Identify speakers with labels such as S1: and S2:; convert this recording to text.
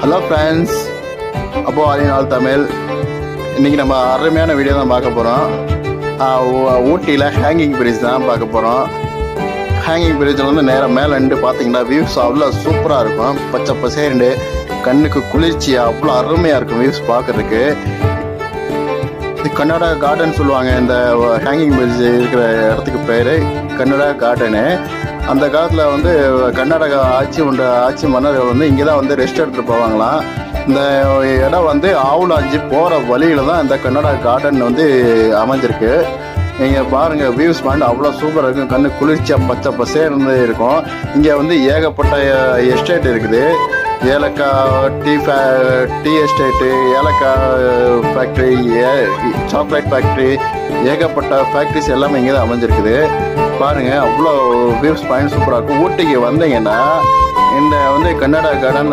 S1: Hello friends, அப்போ all Tamil. இன்றைக்கி நம்ம அருமையான வீடியோ தான் பார்க்க போகிறோம். ஊட்டியில் ஹேங்கிங் பிரிட்ஜ் தான் பார்க்க போகிறோம். ஹேங்கிங் பிரிட்ஜில் வந்து நேராக மேலே நின்று பார்த்தீங்கன்னா வியூஸ் அவ்வளோ சூப்பராக இருக்கும். பச்சை பசேண்டு கண்ணுக்கு குளிர்ச்சியாக அவ்வளோ அருமையாக இருக்கும் வியூஸ் பார்க்குறதுக்கு. இது கன்னடா கார்டன் சொல்லுவாங்க. இந்த ஹேங்கிங் பிரிட்ஜ் இருக்கிற இடத்துக்கு பேர் கன்னடா கார்டனு. அந்த காலத்தில் வந்து கர்நாடகா ஆட்சி மன்னர்கள் வந்து இங்கே தான் வந்து ரெஸ்ட் எடுத்துகிட்டு போவாங்களாம். இந்த இடம் வந்து ஆவுலாஞ்சி போகிற வழியில் தான் இந்த கன்னடா கார்டன் வந்து அமைஞ்சிருக்கு. நீங்கள் பாருங்கள், வியூஸ் பாயிண்ட் அவ்வளோ சூப்பராக இருக்கும். கண்ணு குளிர்ச்சியாக பச்சை பசேர்ந்து இருக்கும். இங்கே வந்து ஏகப்பட்ட எஸ்டேட் இருக்குது. ஏலக்காய் டீ எஸ்டேட்டு, ஏலக்காய் ஃபேக்ட்ரி, சாக்லேட் ஃபேக்ட்ரி, ஏகப்பட்ட ஃபேக்ட்ரிஸ் எல்லாமே இங்கே தான் அமைஞ்சிருக்குது. பாருங்கள், அவ்வளோ வியூஸ் பாயிண்ட் சூப்பராக இருக்கும். ஊட்டிக்கு வந்தீங்கன்னா இந்த வந்து கன்னடா கார்டன்